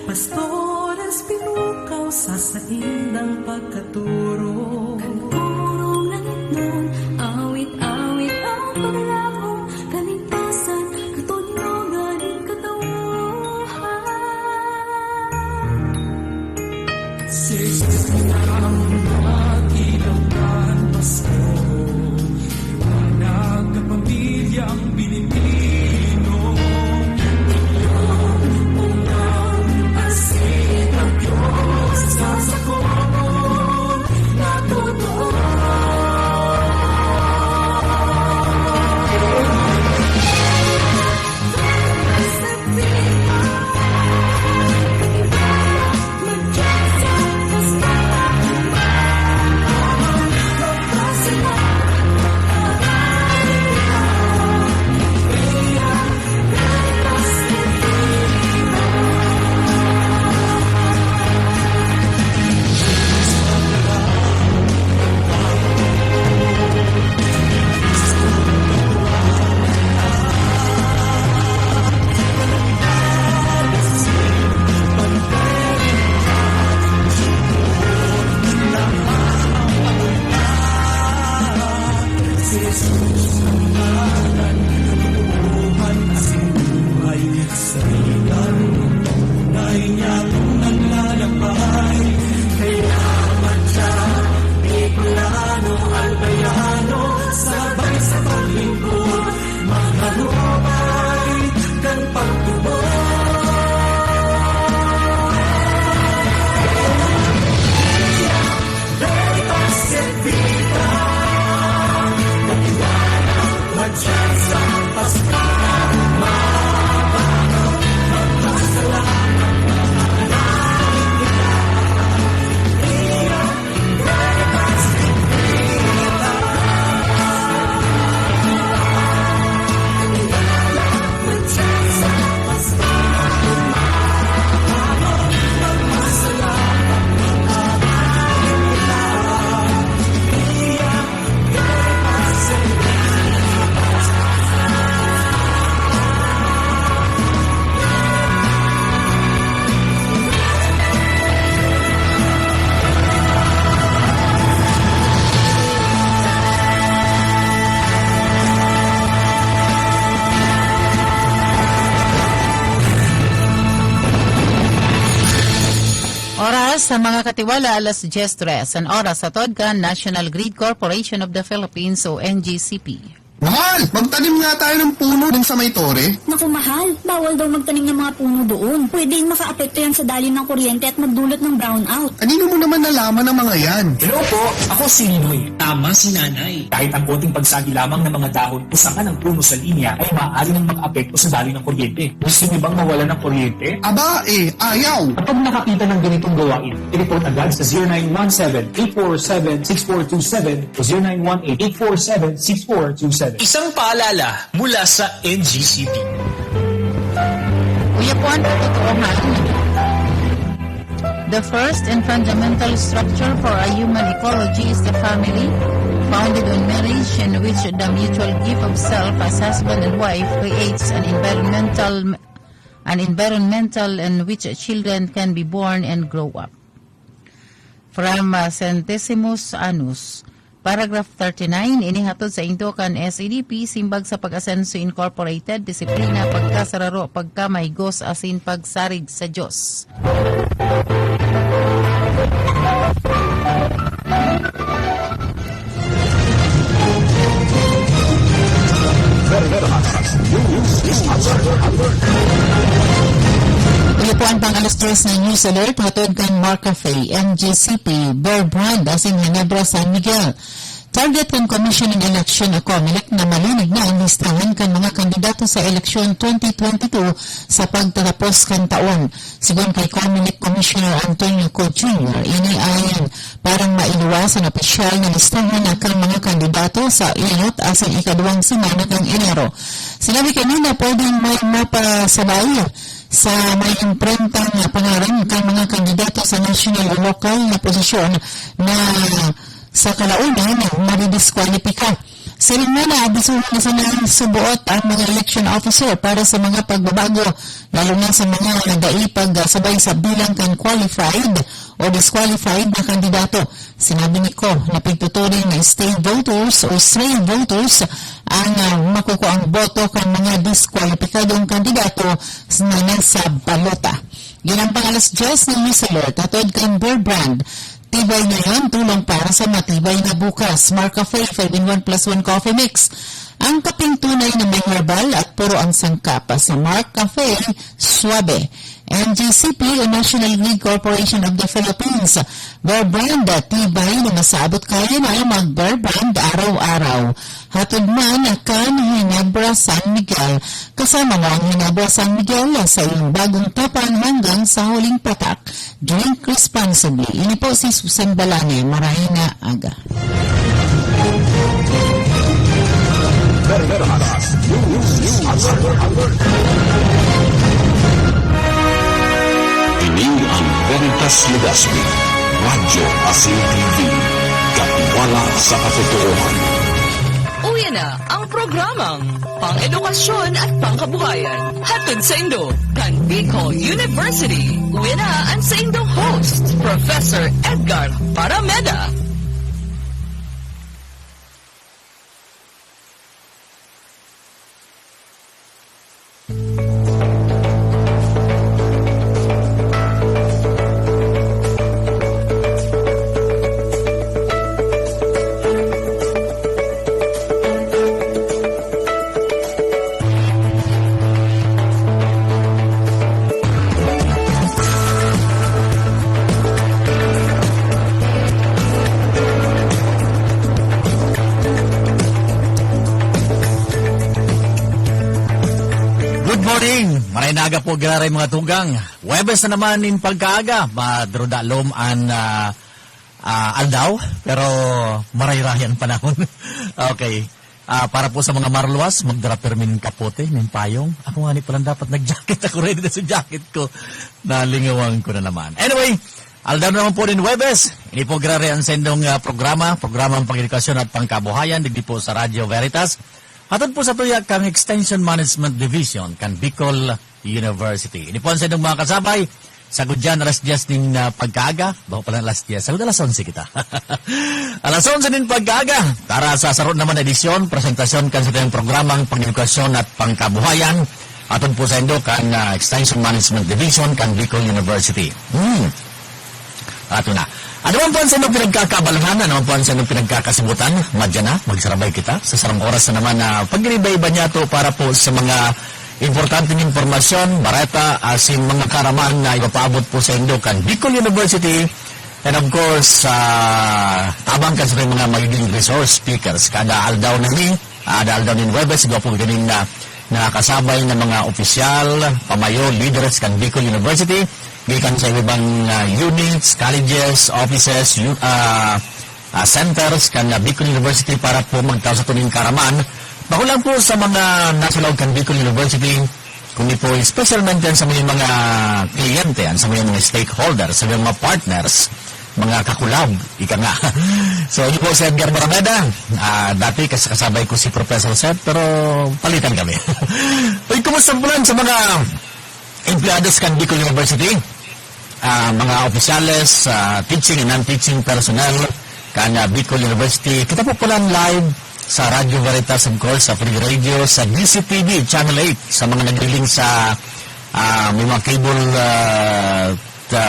Pastores pinukaw sa saindang pagkaturo. Kanturong langit nun, awit-awit ang paglaho, kaligtasan, katunyugan, katauhan. Sisis na ang makilawan Pasko, liwanag ng pamilyang Pilipino. Oras sa mga katiwala, alas 10:03 ang oras sa Todcan National Grid Corporation of the Philippines o NGCP. Mahal! Magtanim nga tayo ng puno dun sa may tore. Naku mahal, bawal daw magtanim ng mga puno doon. Pwedeng makaapekto yan sa daloy ng kuryente at magdulot ng brownout. Kanino mo naman nalaman ang mga yan? Hello po, ako si Ninoy. Tama si Nanay. Kahit ang konting pagsagi lamang ng mga dahon o sanga ng puno sa linya ay maaari nang mag-apekto sa daloy ng kuryente. Gusto niyo bang mawala ng kuryente? Aba ayaw! Kapag nakakita ng ganitong gawain, i-report agad sa 0917-847-6427 o 0918-847-6427. Isang paalala mula sa NGCP. Kuya po ang katotohanan. The first and fundamental structure for a human ecology is the family, founded on marriage, in which the mutual gift of self as husband and wife creates an environmental in which children can be born and grow up. From Centesimus Annus, Paragraph 39, inihatod sa Indokan SEDP, simbag sa pag-asenso incorporated, disiplina, pagkasararo, pagkamaygos, asin pagsarig sa Diyos. Ito po ang pang-alas 3 na news alert, hatod kang Mark Cafe, MGCP, Bear Brand, asing Ginebra, San Miguel. Target ng Commission ng Election o COMELEC na malinig na ang listahan kan mga kandidato sa eleksyon 2022 sa pagtatapos kan taon. Sigon kay COMELEC Commissioner Antonio Co. Jr., iniayan parang mailuwasan opisyal na listahan na kan mga kandidato sa iyot asang ikaduwang semana ng Enero. Sinabi kanina pwedeng may mapasabay sa may imprentang pangalan kay mga kandidato sa national o local na posisyon na sa kalaunan madidiskwalipika. Sila na abisuhan na sa mga subuot ang mga election officer para sa mga pagbabago, lalo na sa mga nagaipag sabay sa bilang kan qualified o disqualified na kandidato. Sinabi ni Ko na pagtuturing na stay voters o stray voters ang makukuha ang boto kan mga diskwalipikadong kandidato na nasa balota. Yan ang pangalas 10 ng News Alert atod kan Berbrand. Tibay ngayon, tulong para sa matibay na bukas. Mark Cafe, 5-in-1 plus 1 coffee mix. Ang kaping tunay na may herbal at puro ang sangkapa sa Mark Cafe, Suabe. NGCP, o National Grid Corporation of the Philippines. Berbrand, tibay na masabot kaya na mag-Berbrand araw-araw. Hatod man kan Ginebra San Miguel. Kasama mo ang Ginebra San Miguel sa iyong bagong tapang hanggang sa huling patak. Drink responsibly. Ini po si Susan Balane, Marahina Aga. Ini ang Veritas Legaspi, Radyo Asin TV, katiwala sa katotohanan. Uwi na ang programang Pang-edukasyon at Pangkabuhayan. Hatid sa Indo, kan Bicol University. Uwi na ang sa Indo host, Professor Edgar Parameda. Marinaga po giraray mga tugang. Webes na naman in pagkaaga. Madrudalom an aldaw. Pero marayrayan panahon. Okay. Para po sa mga marluwas, magdraper min kapote, min payong. Ako nga ni palang dapat nag-jacket. Ako ready na sa jacket ko. Nalingawang ko na naman. Anyway, aldaw na naman po rin Webes. Ini po giraray ang sendong programang pang-edukasyon at pangkabuhayan. Digdi po sa Radio Veritas. Hatod po sa tuya kang Extension Management Division kan Bicol University. Ini po ang sendong mga kasabay. Sagod dyan, alas 10 ning pagkaaga. Bago pala alas 10. Sagod alas 11 kita. Alas 11 ning pagkaaga. Para sa sarod naman edisyon, presentasyon kan sa tuyang programang pang-edukasyon at pangkabuhayan. Hatod po sa indo kan Extension Management Division kan Bicol University. Ato na. Ano man po ang sanong pinagkakabalangan, ano man po ang sanong pinagkakasibutan, madya na, magsarabay kita. Sa sarang oras na naman na pag-iniba-iba niya to para po sa mga importanteng informasyon, bareta, asin mga karaman na ipapaabot po sa Indokan Bicol University. And of course, tabang ka sa mga magiging resource speakers. Kada aldaw na ni, ada aldaw ni Webes, sigaw po ganin na nakasabay ng mga opisyal, pamayo, leaders kan Bicol University. Gikan sa ibang units, colleges, offices, centers kan Bicol University para po magtao sa tuning karaman. Bako lang po sa mga nasa loob kan Bicol University, kundi po specialmente sa mga kliyente, sa mga stakeholders, sa mga partners, mga kakulab, ika nga. So, yun po si Edgar Parameda. Dati kasabay ko si Professor Seth, pero palitan kami. Uy, kumusta po lang sa mga empleados kan Bicol University? Mga opisyales, teaching and non-teaching personnel kan Bicol University. Kita po lang live sa Radio Veritas, of course, sa Free Radio, sa DCTV, Channel 8, sa mga nag-link sa may mga cable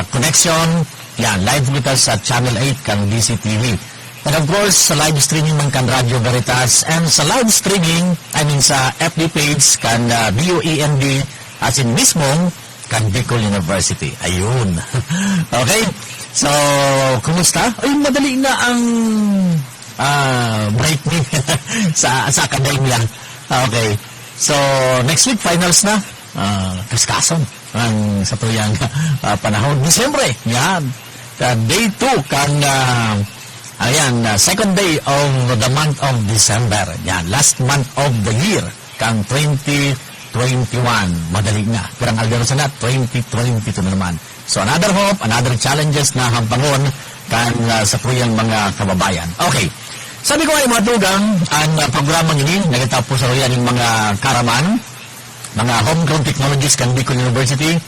connection. Yan, live kita sa Channel 8 kan DCTV. And of course, sa live streaming man kan Radio Veritas, and sa live streaming, sa FB page kan BUEND, as in mismong kan Bicol University. Ayun. Okay? So, kumusta? Ay, madali na ang break me sa academia. Okay. So, next week, finals na. Kaskason ang sa tuyang panahon. Disyembre. Yan. Day 2 kan second day of the month of December. Yan. Last month of the year kan 2021. Madali na. Pirang aldero sana, 2022 na naman. So, another hope, another challenges na hampangon kan sa tuyang mga kababayan. Okay. Sabi ko ay mga tugang, ang programang ini nagatapos sa royan ng mga karaman, mga homegrown technologies kan Bicol University,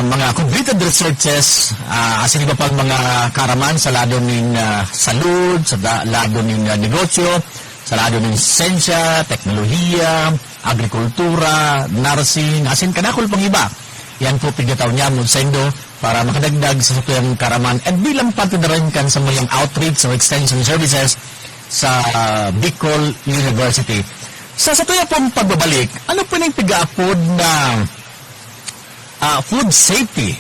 mga completed researches, asin iba pang mga karaman sa lado ng salud, sa lado ng negosyo, sa lado ng siyensya, teknolohiya, agrikultura, nursing, asin kanakol pang iba. Yan po pigataw niya mo sa Indo para makadagdag sa sutuyang karaman at bilang parte na rin kan sa mayang outreach o extension services sa Bicol University. Sa sutuyang pong pagbabalik, ano po yung pigaapod na food safety?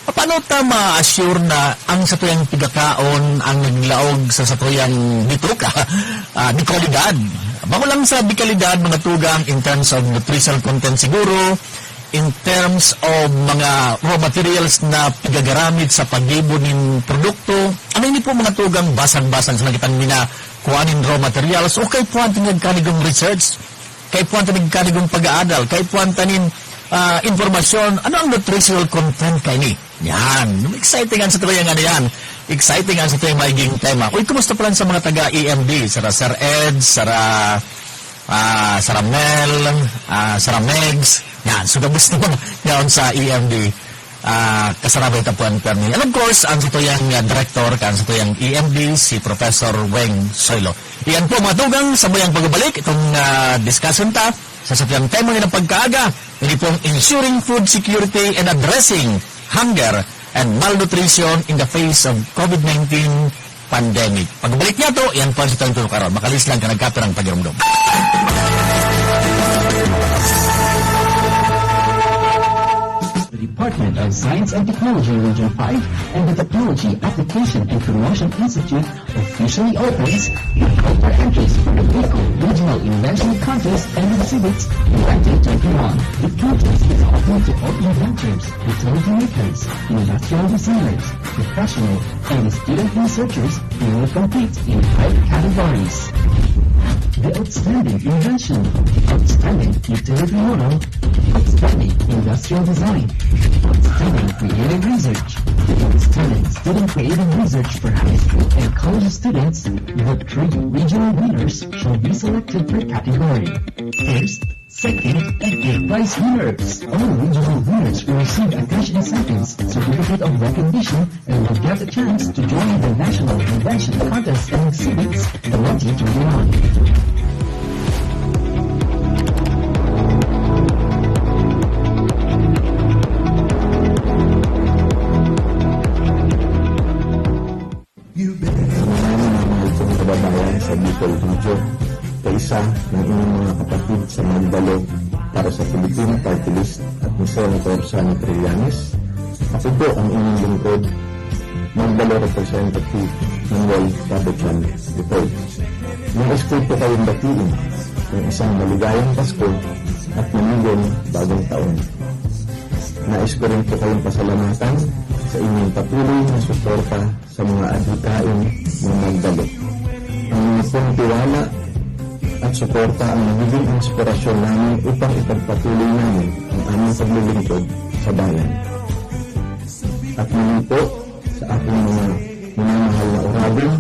Paano ta ma-assure na ang satuyang pigakaon ang naglaog sa satuyang bituka, di kalidad? Bago lang sa di kalidad, mga tugang in terms of nutritional content siguro, in terms of mga raw materials na pigagaramit sa pag-ibo ng produkto, ano hindi po mga tugang basag-basag sa nagitan nila kuhanin raw materials o kay po ang tinagkanigong research, kay po ang tinagkanigong pag-aadal, kay po ang tanin informasyon, ano ang nutritional content kay ni? Yan. Exciting ang sa tuyang ano yan. Exciting ang sa tuyang maiging tema. Uy, kumusta pa lang sa mga taga-EMD? Sara Sir Ed, Sara Mel, Sara Megs. Yan. So, gusto mo yan sa EMD. Kasarabay tapuan perni. And of course, ang sa tuyang director, kan sa tuyang EMD, si Professor Weng Soylo. Iyan po mga tugang sa mayang pagbabalik. Itong discussion ta sa satuyang tema ng pagkaaga. Hindi pong ensuring food security and addressing hunger and malnutrition in the face of COVID-19 pandemic. Pagbalik niya to, yan po ang sa tanong karon. Makalis lang ka nagkapirang pagirumdum. The Department of Science and Technology Region 5 and the Technology Application and Promotion Institute officially opens the call for entries for the Bicol Regional Invention Contest and Exhibits 2021. The contest is open to all inventors, utility makers, industrial designers, professional, and student researchers who will compete in 5 categories. The outstanding invention, outstanding utility model, outstanding industrial design, outstanding creative research, outstanding student creative research for high school and college students. The 3 regional winners shall be selected per category. First, second, and third prize winners. All regional winners will receive a cash incentives, certificate of recognition, and will get a chance to join the National Invention Contest and Exhibits 2021. Kababayan sa Bicol Region, kaisa ng inyong mga kapatid sa Magdalo para sa Filipino Party List at ni Senator Sani Trillanes. Ako po ang inyong lingkod, Magdalo Representative Manuel Cabechan III. Nais ko po kayong batiin ng isang maligayang Pasko at manigong bagong taon. Nais ko rin po kayong pasalamatan sa inyong patuloy na suporta sa mga adhikain ng Magdalo. Ang inyong pong tiwala at suporta ang nagiging inspirasyon namin upang ipagpatuloy namin ang aming paglilingkod sa bayan. At muli po sa aking mga minamahal na orabong,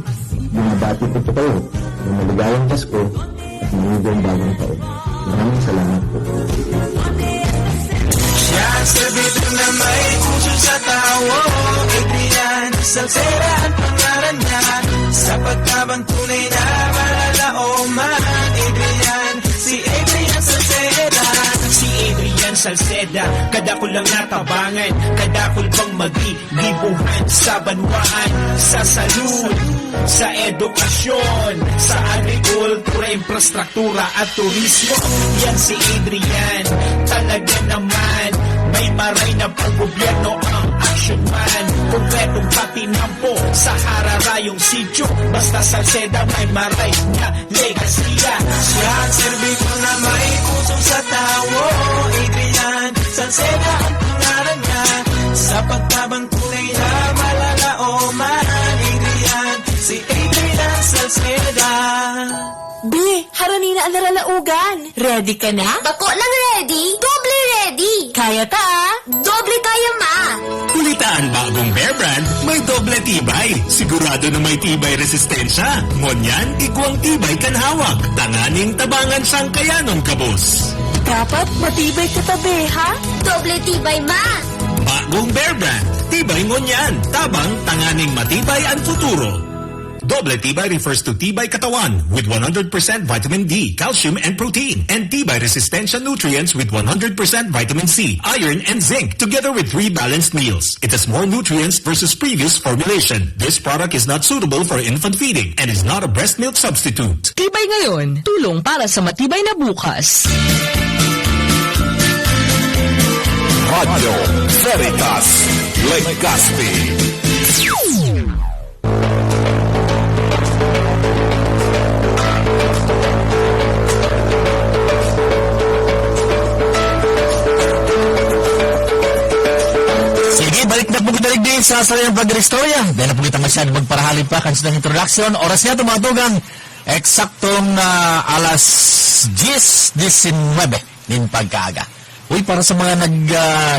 binabati ko po kayo ng maligayang Pasko at manigong bagong taon. Maraming salamat po. Siya ang servidor na may puso sa tao, Adrian Salceda ang pangalan niya. Sa pagkabang tunay na malalaoman, Adrian, si Adrian Salceda. Si Adrian Salceda, kadakol lang natabangan, kadakol bang maglibuhan sa banwaan, sa salud, sa edukasyon, sa agrikultura, infrastruktura at turismo. Yan si Adrian, talaga naman may maray na pang-gobyerno ang action man. Kompletong patinampo sa hararayong sityo, basta Salceda may maray na legasiya. Siya ang servidor na may puso sa tao, Adrian Salceda ang pangalan niya. Sa pagtabang tunay na malalaoman, Adrian, si Adrian Salceda. Be, haranina ang naralaugan. Ready ka na? Bako lang ready? Doble ready! Kaya ta? Doble kaya ma! Kulita ang bagong Bear Brand, may doble tibay. Sigurado na may tibay resistensya. Ngunyan, igwang tibay kan hawak. Tanganing tabangan sang kayanon kabos. Dapat matibay katabi, ha? Doble tibay, ma! Bagong Bear Brand, tibay ngunyan. Tabang, tanganing matibay ang futuro. Doble tibay refers to tibay katawan with 100% vitamin D, calcium, and protein, and tibay resistensya nutrients with 100% vitamin C, iron, and zinc, together with 3 balanced meals. It has more nutrients versus previous formulation. This product is not suitable for infant feeding and is not a breast milk substitute. Tibay ngayon, tulong para sa matibay na bukas. Radyo Veritas Legazpi. Sige, balik na po kita ligdi sa salayang pag-restorya. Dahil na po kita masyado magparahalin pa kansi ng introduction. Oras niya tumatugang eksaktong alas 10:19 din pagkaaga. Uy, para sa mga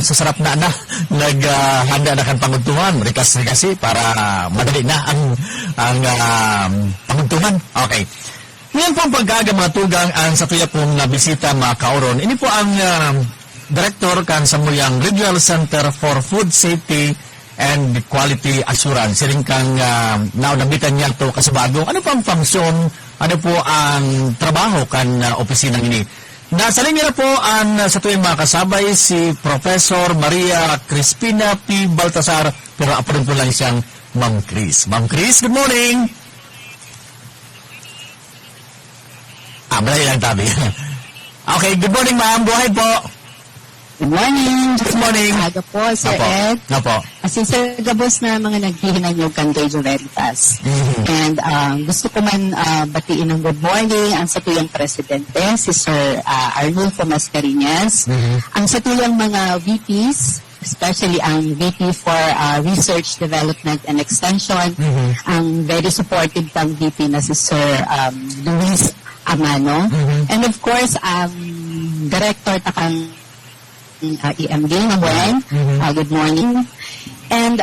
sasarap na naghanda na kan panguntungan, rikas kasi para madali na ang panguntungan. Okay. Ngayon po ang pagkaaga mga tugang ang sa tuya pong bisita mga kauron. Ini po ang Director kan Samuyang Regional Center for Food Safety and Quality Assurance. Siring kang naunabitan niya ito kasabado. Ano po ang funksyon? Ano po ang trabaho kan opisina ini? Nasa linya na po ang sa tuwing mga kasabay si Professor Maria Crispina P. Baltasar, pero apo rin po lang siyang Ma'am Chris. Ma'am Chris, good morning! Malay lang tabi. Okay, good morning ma'am. Buhay po. Good morning. Good morning. Aga po, Sir Apo. Ed. Apo. Kasi Sir Gabos na mga naghihinanyog kan Radio Veritas. And gusto ko man batiin ng good morning ang satuyang presidente, si Sir Arnulfo Mascareñas. Ang satuyang mga VPs, especially ang VP for Research, Development, and Extension, ang very supportive pang VP na si Sir Luis Amano. And of course, Director takang EMD Mabuhay. Good morning. And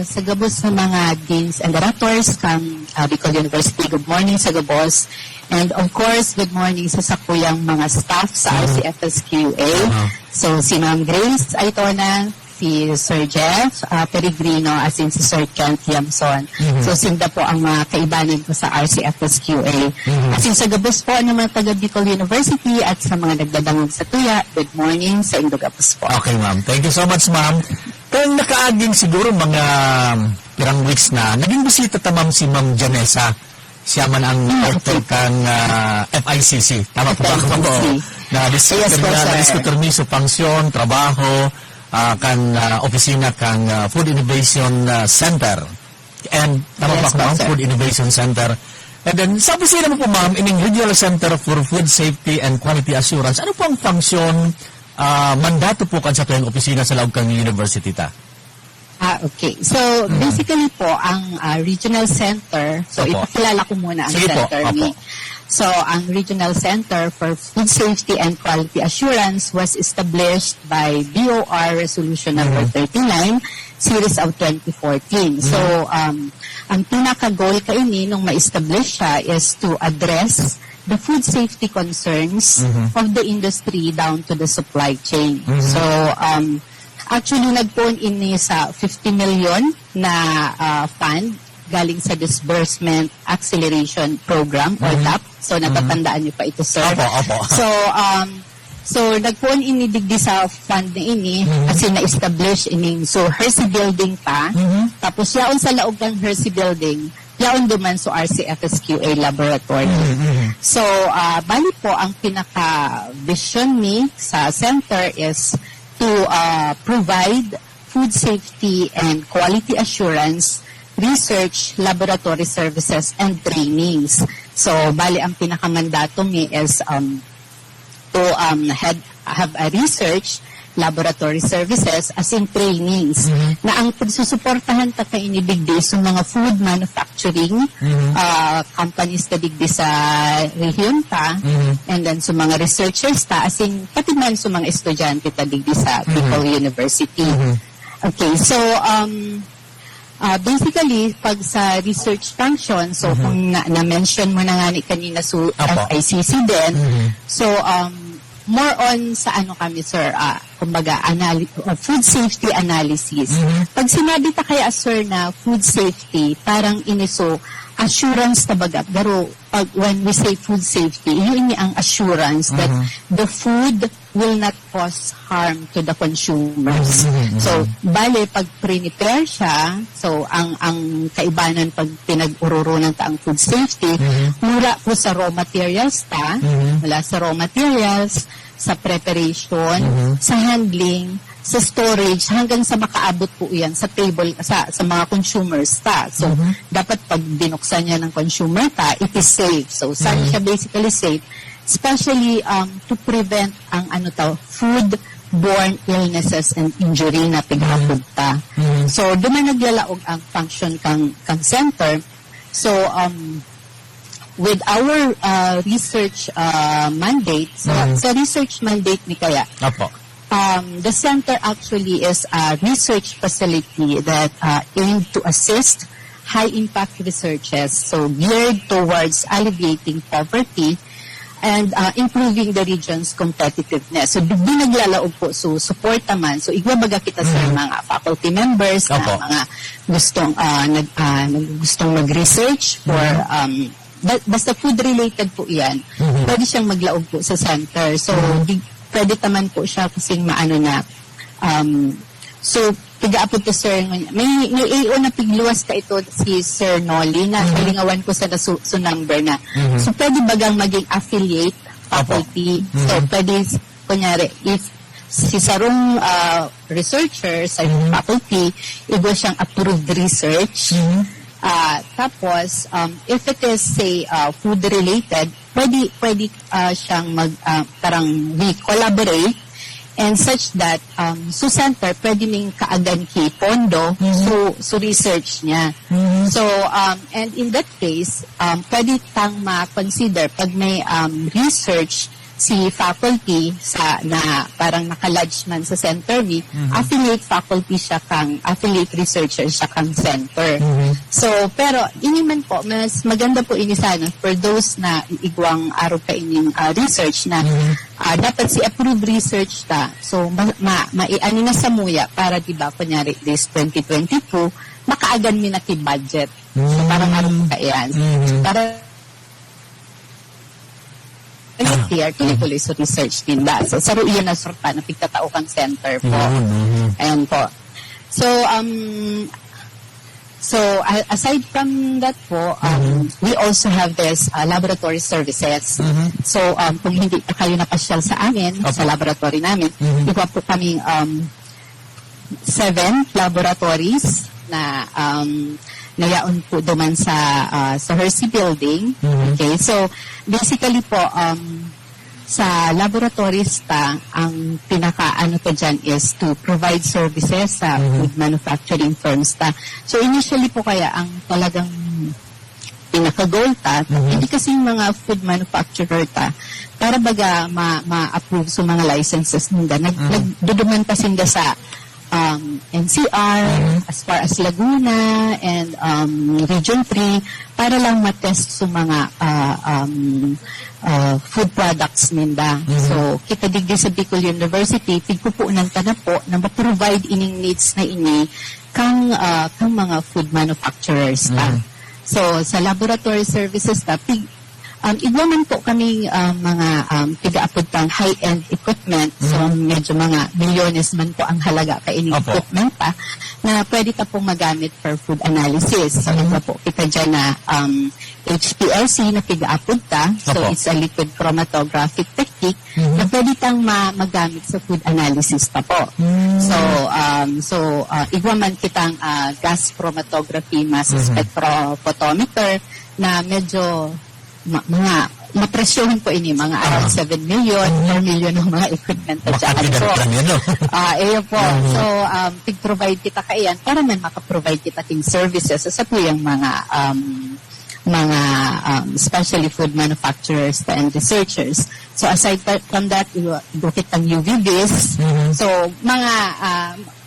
sa gabos sa mga deans and directors kang Bicol University, good morning sa gabos. And of course, good morning sa sakuyang mga staff sa RCFSQA. So si Ma'am Grace Aitona, si Sir Jeff Peregrino, as in si Sir Kent Yamson. So sinda po ang mga kaibanan ko sa RCFSQA. As in sa gabos po ng mga taga Bicol University at sa mga nagdadangog sa tuya, good morning sa Indo Gabos po. Okay ma'am, thank you so much ma'am. Kung nakaaging siguro mga pirang weeks na, naging bisita tamam si Ma'am Janessa. Siya man ang director kang FICC. Tama po ba ako po? Na-diskutor mi sa pangsyon, trabaho, kan opisina kang Food Innovation Center. And tama ba ako ma'am? Food Innovation Center. And then, sa opisina mo po ma'am, ining Regional Center for Food Safety and Quality Assurance, ano po ang funksyon, mandato po kan sa tuyang opisina sa loob kang university ta? Okay. So, basically po, ang Regional Center, so ipakilala ko muna ang center ni. So, ang Regional Center for Food Safety and Quality Assurance was established by BOR Resolution number 39, Series of 2014. So, ang pinaka-goal kaini nung ma-establish siya is to address the food safety concerns of the industry down to the supply chain. So, actually, nagpoon ini sa 50 million na fund galing sa Disbursement Acceleration Program or DAP. So, natatandaan niyo pa ito, sir. Opo. So, nagpoon ini digdi sa fund na ini kasi na-establish ining so Hershey Building pa. Tapos yaon sa laog ng Hershey Building, yaon duman so RCFSQA Laboratory. So, bali po ang pinaka-vision ni sa center is to provide food safety and quality assurance, research, laboratory services, and trainings. So, bali ang pinakamandato mi is to have a research, laboratory services, as in trainings, na ang pagsusuportahan ta kay inidigdi sa mga food manufacturing companies ta digdi sa rehiyon ta, and then sa mga researchers ta, as in pati man sa mga estudyante ta digdi sa Bicol University. Okay, so basically, pag sa research function, so kung na-mention mo na nga ni kanina FICC din, so more on sa ano kami, sir, kumbaga, food safety analysis. Pag sinabi ta kaya, sir, na food safety, parang iniso, assurance tabaga. Pero pag when we say food safety, yun ang assurance that the food will not cause harm to the consumers. So, bale, pag prepare siya, so ang kaibanan pag pinag-ururunan ta ang food safety, mula po sa raw materials ta, mula sa raw materials, sa preparation, sa handling, sa storage, hanggang sa makaabot po yan sa table, sa mga consumers ta. So, dapat pag binuksan niya ng consumer ta, it is safe. So, saan siya basically safe? Especially to prevent ang food-borne illnesses and injury na pighapod ta. So, doon na naglalaog ang function kang center. So, with our research mandate, sa research mandate ni Kaya, the center actually is a research facility that aimed to assist high-impact researches, so geared towards alleviating poverty and improving the region's competitiveness. So, naglalao po. So, support naman. So, igwabaga kita sa mga faculty members na mga gustong mag-research for basta food-related po yan. Pwede siyang maglaog po sa center. So, pwede naman po siya kasing maano na so, pigaapod to sir, may AO na pigluwas ka ito si Sir Nolly na kalingawan ko sa number na. So, pwede bagang maging affiliate faculty. So, pwede, kunyari, if si sarong researcher sa faculty, iba siyang approved research. Tapos, if it is, say, food-related, pwede siyang parang we collaborate and such that so center pwede ming kaagan ki pondo so research niya. So and in that case pwede tang ma-consider pag may research si faculty sa na parang nakalodge man sa center ni affiliate faculty siya kang affiliate researcher siya kang center. So pero ini man po mas maganda po ini sana for those na igwang araw ka ining research na dapat si approved research ta. So maiani na sa muya para di ba kunyari this 2022 makaagan mi na ki budget. So parang araw ka yan. Para here, tuloy-tuloy sa research din ba? So, saro iyan na sorta na pigtatao kang center po. Ayan po. So, aside from that po, we also have this laboratory services. So, kung hindi pa kayo napasyal sa amin, sa laboratory namin, iba po kaming 7 laboratories na nayaon po duman sa Hershey Building. Okay, so basically po sa laboratories ta ang pinaka-ano po dyan is to provide services sa food manufacturing firms ta. So initially po kaya ang talagang pinaka-goal ta, hindi kasi yung mga food manufacturer ta para baga ma-approve sa mga licenses nila. Nagduduman pa sinda sa NCR, as far as Laguna, and Region 3, para lang matest sa mga food products ninda. So, kita digdi sa Bicol University, tigpupunan ta na po na ma-provide ining needs na ini kang mga food manufacturers ta. So, sa laboratory services ta, igwaman po kami mga tiga-apod pang high-end equipment. So, medyo mga milyones man po ang halaga kaining equipment pa na pwede ta pong magamit for food analysis. So, ito po kita dyan na HPLC na tiga-apod ta. So, it's a liquid chromatographic technique na pwede tang magamit sa food analysis pa po. So, igwaman kitang gas chromatography, mass spectrophotometer na medyo mga mapresyohan po ini mga around 7 million, 4 million ng mga equipment at saka po. Ayan po. So, pig-provide kita kaiyan para man makaprovide kita ting services sa po yung mga especially food manufacturers and researchers. So, aside from that, bukit ang UVBs. So, mga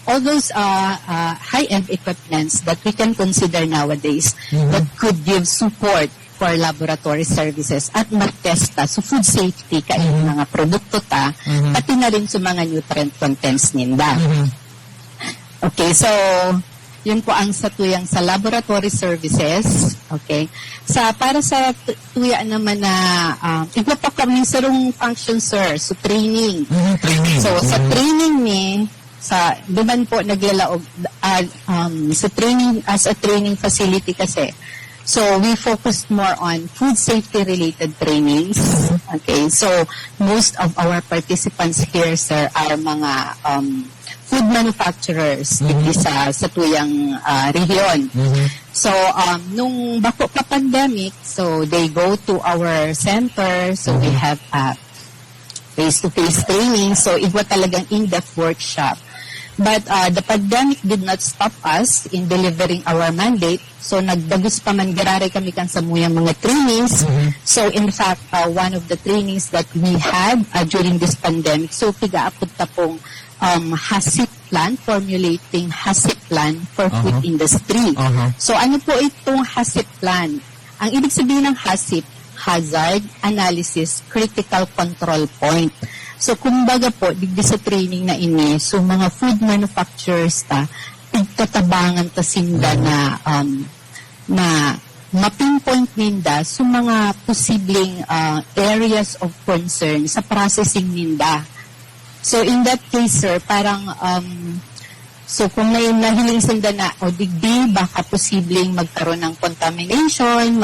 all those high-end equipments that we can consider nowadays that could give support for laboratory services at magtesta so food safety kain mga produkto ta pati na rin sa mga nutrient contents ninda. Okay, so yun po ang satuyang sa laboratory services. Okay. Para sa tuya naman na iba pa kami sa rong function, sir. So training. Training. So sa training ni duman po naglalaog sa training as a training facility kasi. So we focused more on food safety related trainings. Okay. So most of our participants here, sir, are mga food manufacturers dito sa tuyang region. So nung bako pa pandemic, so they go to our center, so we have face-to-face training, so iba talagang in-depth workshop. But the pandemic did not stop us in delivering our mandate. So nagdagos pa man gararay kami kan sa muyang mga trainings. So in fact, one of the trainings that we had during this pandemic, so pigaapod ta pong HACCP plan, formulating HACCP plan for food industry. So ano po itong HACCP plan? Ang ibig sabihin ng HACCP, Hazard Analysis Critical Control Point. So kumbaga po, digdi sa training na ini, so mga food manufacturers pagtatabangan ta sinda na mapinpoint ninda sa mga posibleng areas of concern sa processing ninda. So in that case, sir, parang so kung may nahiling sila na o digdi, baka posibleng magkaroon ng contamination,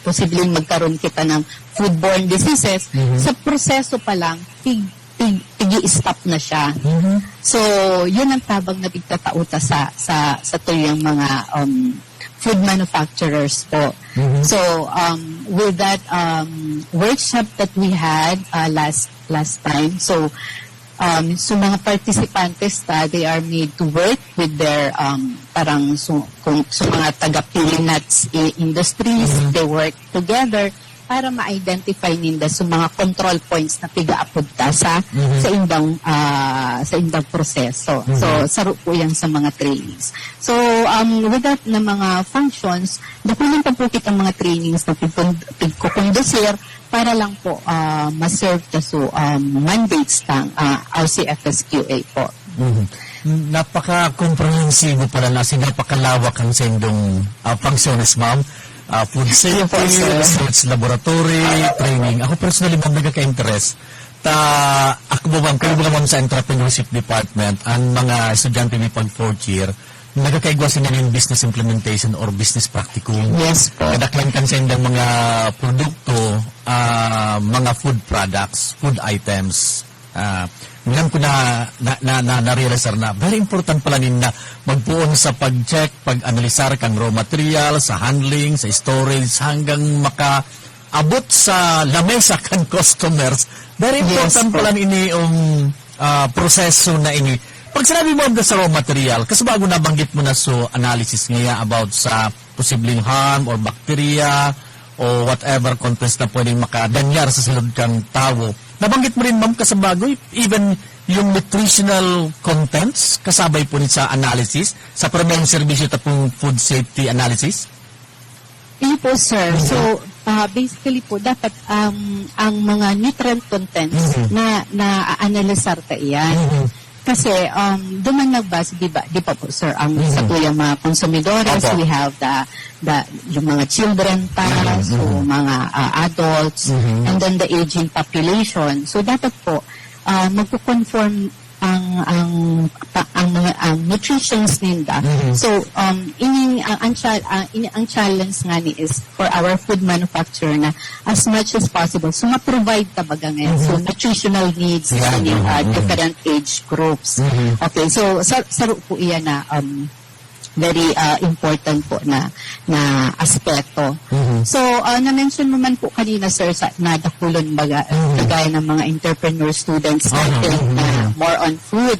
posibleng magkaroon kita ng foodborne diseases, sa proseso pa lang, i-stop na siya. So, yun ang tabang na bigtatauta sa tuyang mga food manufacturers po. So, with that workshop that we had last time, so mga participantes they are made to work with their parang kung mga taga-pili nuts industries, they work together para ma-identify ninda sa mga control points na pigaapod ta sa indang proseso. So saro po yan sa mga trainings. So with that na mga functions, dakulan pa po kita mga trainings na pigkukondusir para lang po ma-serve ta so mandates ng RCFSQA po. Napaka-comprehensive pala na napakalawak ang sendong functions, ma'am. Food safety, research laboratory, training. Ako personally, ma'am, nagka-interest. Ako ba, kayo ba ma'am sa entrepreneurship department, ang mga estudyante may pag 4th year, nagkakaigwasan na yung business implementation or business practicum. Yes po. Kadaklan kan sa indang mga produkto, mga food products, food items. Ngayon ko na-realize na very important pala na magpuon sa pag-check, pag-analisar kang raw material, sa handling, sa storage, hanggang makaabot sa lamesa kan customers. Very important pala ini proseso na ini. Pag sinabi mo sa raw material, kasi bago nabanggit mo na so analysis ngayon about sa posibleng harm or bacteria o whatever contents na pwedeng makadanyar sa silod kang tao. Nabanggit mo rin, ma'am, kasabago, even yung nutritional contents, kasabay po sa analysis, sa permanent serbisyo tapong food safety analysis? Hindi po, sir. So, basically po, dapat ang mga nutrient contents na analysar ta iyan. Kasi, duman nagbase, di pa po, sir, ang sa tuyang mga konsumidores, we have yung mga children so mga adults, and then the aging population. So, dapat po, magko-conform ang nutritions ninda. So ang challenge nga ni is for our food manufacturer na as much as possible so ma-provide tabaga ngayon so nutritional needs in different age groups. Okay, so saro po iyan na very important po na aspeto. So, na-mention mo man po kanina, sir, sa nadakulon baga, kagaya ng mga entrepreneur students natin na more on food.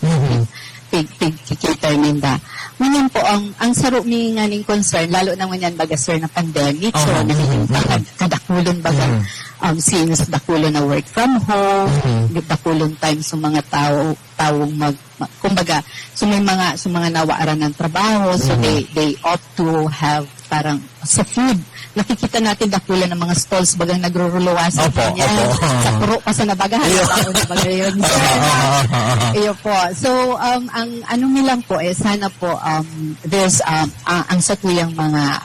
pig-cater ninda. Ngunyan po, ang saro mi nga ning concern, lalo na ngunyan baga sir na pandemic, so kadakulon baga, since dakulon na work from home, dakulon time sa mga taong kumbaga, so may mga nawaaran ng trabaho, so they opt to have parang sa food. Nakikita natin dakulan ng mga stalls bagang nagruruluwasan niya. Sa puro pa sa nabagahan. Na baga yun. Iyo po. So, ang ano nilang po sana po, there's, ang satuyang mga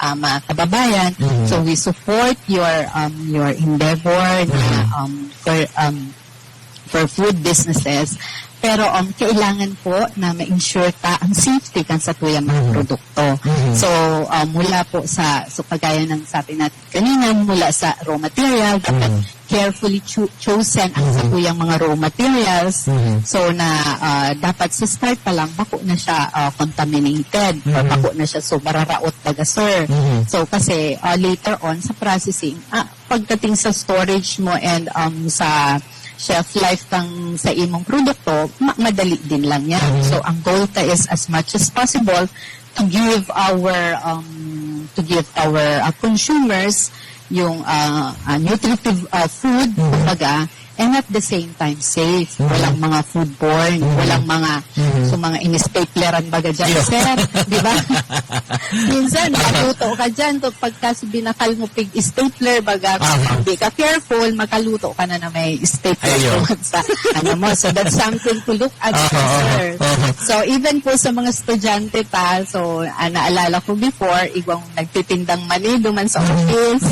kababayan, so we support your endeavor for food businesses. Pero kailangan po na ma-ensure ang safety kan sa tuyang mga produkto. So mula po so kagaya ng sabi natin kanina, mula sa raw material, dapat carefully chosen ang sa tuyang mga raw materials. So na dapat sa start pa lang bako na siya contaminated, or bako na siya so mararaot baga sir. So kasi later on sa processing, pagdating sa storage mo and sa shelf life kang sa imong produkto, madali din lang yan. So ang goal ta is as much as possible to give our consumers yung nutritive food, kumbaga, and at the same time safe. Walang mga foodborne, walang mga mga in-stapleran baga dyan, sir. Di ba? Minsan, makaluto ka dyan. Pagka binakal mo pig stapler, baga, hindi ka careful, makaluto ka na may stapler sa mo. So, that's something to look at, sir. So, even po sa mga estudyante so, naalala ko before, igwang nagtitindang mani, duman sa office.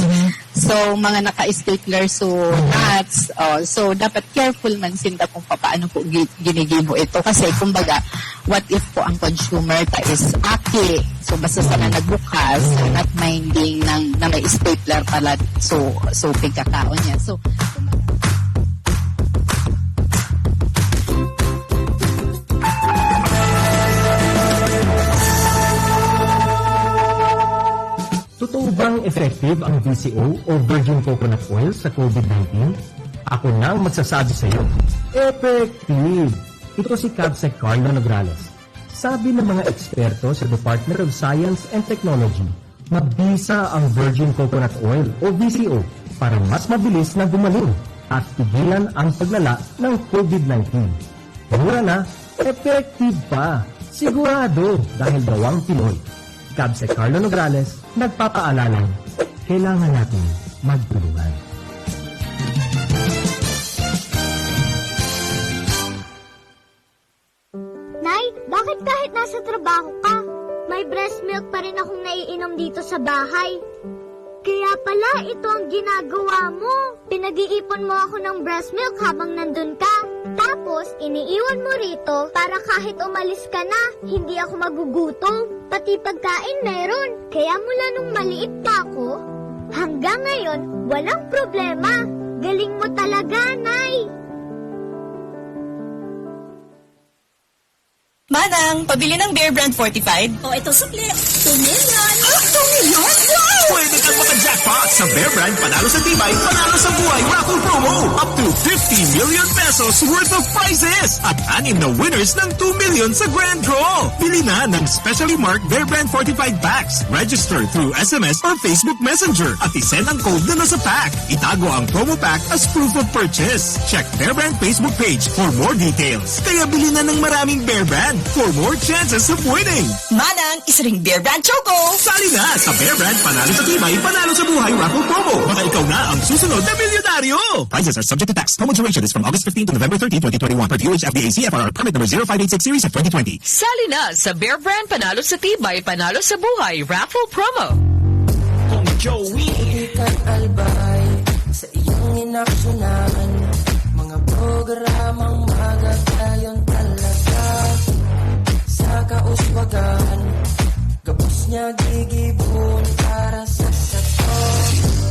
So, mga naka-stapler, so, nuts. So, dapat careful man sinda kung paano po ginigibo ito. Kasi, kumbaga, what if po ang consumer is aki? So, basta sana nagbukas, not minding na may stapler pala, so pigkakao niya. So, Totoo bang effective ang VCO o virgin coconut oil sa COVID-19? Ako na ang magsasabi sa iyo. Effective! Ito si Cabsec Carlo Nograles. Sabi ng mga eksperto sa Department of Science and Technology, mabisa ang virgin coconut oil o VCO para mas mabilis na gumaling at tigilan ang paglala ng COVID-19. Mura na, effective pa. Sigurado dahil gawang Pinoy. Cabsec Carlo Nograles, nagpapaalala, kailangan natin magtulungan. Nay, bakit kahit nasa trabaho ka, may breast milk pa rin akong naiinom dito sa bahay? Kaya pala ito ang ginagawa mo. Pinag-iipon mo ako ng breast milk habang nandun ka. Tapos, iniiwan mo rito para kahit umalis ka na, hindi ako magugutom. Pati pagkain meron. Kaya mula nung maliit pa ako, hanggang ngayon, walang problema. Galing mo talaga, Nay. Manang, pabili ng Bear Brand Fortified. Ito sukli. 2 million. 2 million? Wow! Pwede kang maka-jackpot sa Bear Brand Panalo sa Tibay, Panalo sa Buhay raffle promo. Up to 50 million pesos worth of prizes. At 6 na winners ng 2 million sa grand draw. Bili na ng specially marked Bear Brand Fortified packs. Register through SMS or Facebook Messenger. At isend ang code na nasa pack. Itago ang promo pack as proof of purchase. Check Bear Brand Facebook page for more details. Kaya bili na ng maraming Bear Brand for more chances of winning. Manang, isa ring Bear Brand Choco. Sali na sa Bear Brand Panalo sa Tibay, Panalo sa Buhay raffle promo. Baka ikaw na ang susunod na milyonaryo. Prizes are subject to tax. Promo duration is from August 15 to November 13, 2021. Per DOH FDA CFR permit number 0586 series of 2020. Sali na sa Bear Brand Panalo sa Tibay, Panalo sa Buhay raffle promo. Kung Joey Ikan Albay sa iyong inaksyonan, mga programang magagayon talaga sa kauswagan. Gabos niya gigibon para sa sato.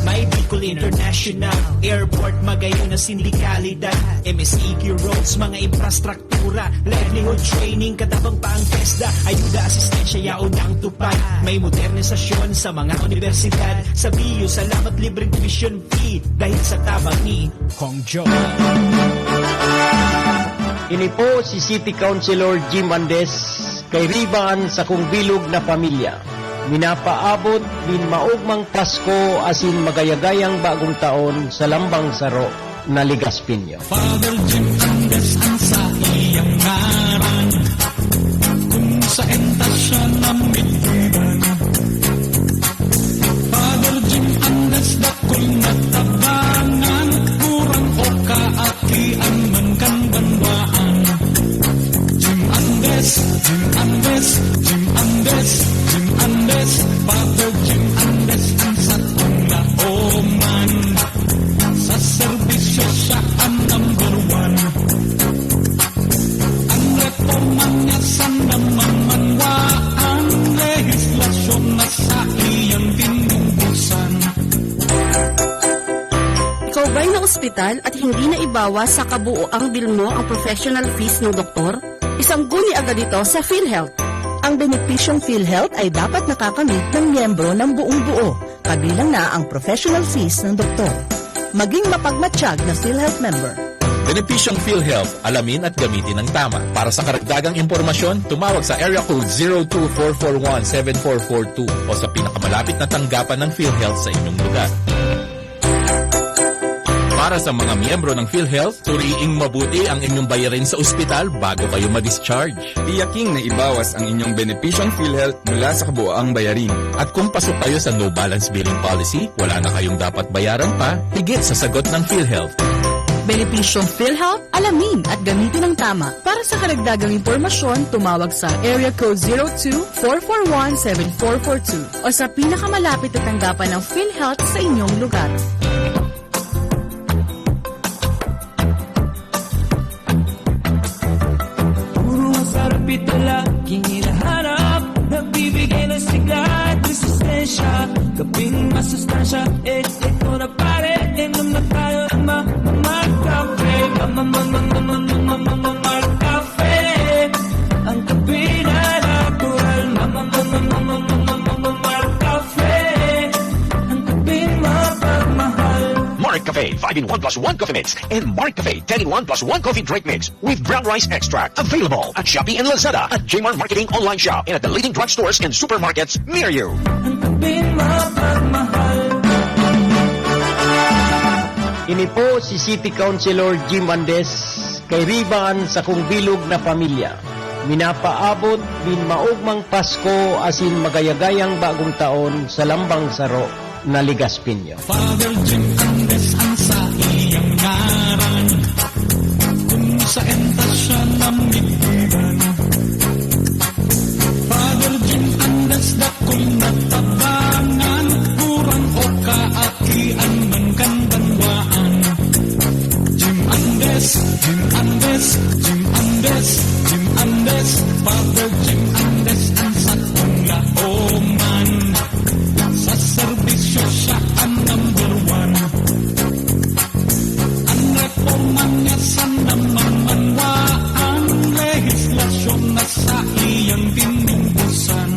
May Bicol International Airport, magayon na sindikalidad, MSEQ roads, mga infrastruktura, livelihood training, katabang pa ang TESDA, ayuda, asistensya, yaon ang tupad. May modernisasyon sa mga universidad, sa BU, salamat libreng tuition fee, dahil sa tabang ni Hong Jo. Kini po si City Councilor Jim Andes kay riban sa kong bilog na pamilya. Minapaabot din maugmang Pasko asin magayagayang bagong taon sa lambang saro na Ligaspinyo. Father Jim Andes ang sa iyang ngaran, kung sa entasya na mitwiran. Father Jim Andes dakol na tabangan, kurang o kaakian man kan banwaan. Jim Andes, Jim Andes, Jim Andes, Jim Andes, Father Jim Andes ang sa laoman. Sa serbisyo siya ang number one. Ang reforma niya sa namamanwaan, legislasyon na sa iyang tinumbusan. Ikaw ba'y na ospital at hindi na ibawas sa kabuoang bill mo ang professional fees ng doktor? Isang guni agad ito sa PhilHealth. Ang benepisyong PhilHealth ay dapat nakakamit ng miyembro ng buong buo, kabilang na ang professional fees ng doktor. Maging mapagmatsyag na PhilHealth member. Benepisyong PhilHealth, alamin at gamitin ng tama. Para sa karagdagang impormasyon, tumawag sa area code 02-441-7442 o sa pinakamalapit na tanggapan ng PhilHealth sa inyong lugar. Para sa mga miyembro ng PhilHealth, suriing mabuti ang inyong bayarin sa ospital bago kayo ma-discharge. Tiyaking na ibawas ang inyong benepisyong PhilHealth mula sa kabuoang bayarin. At kung pasok kayo sa no balance billing policy, wala na kayong dapat bayaran pa, higit sa sagot ng PhilHealth. Benepisyong PhilHealth, alamin at gamitin ng tama. Para sa karagdagang impormasyon, tumawag sa area code 02-441-7442 o sa pinakamalapit na tanggapan ng PhilHealth sa inyong lugar. Ito laging hinahanap, nagbibigay ng sigla at resistensya. Kaping masustansya, ito na pare, inom na tayo ng Marcafe. Marcafe, ang kape na natural. Marcafe, ang kape mapagmahal. Marcafe 5-in-1 plus 1 coffee mix and Marcafe 10-in-1 plus 1 coffee drink mix with brown rice extract. Available at Shopee and Lazada, at Jmart Marketing online shop, and at the leading drugstores and supermarkets near you. Ini po si City Councilor Jim Andes kay riban sa kong bilog na pamilya. Minapaabot din maugmang Pasko asin magayagayang bagong taon sa lambang saro na Ligaspinyo. Father Jim Andes ang sa iyang ngaran, kung sa entasya na mitwiran. Father Jim Andes dakol na tabangan, kurang o kaakian man kan banwaan. Jim Andes, Jim Andes, Jim Andes, Jim Andes, Father Jim Andes ang sa laoman. Sa serbisyo siya ang number one. Ang reforma niya sa namamanwaan, legislasyon na sa iyang tinumbusan.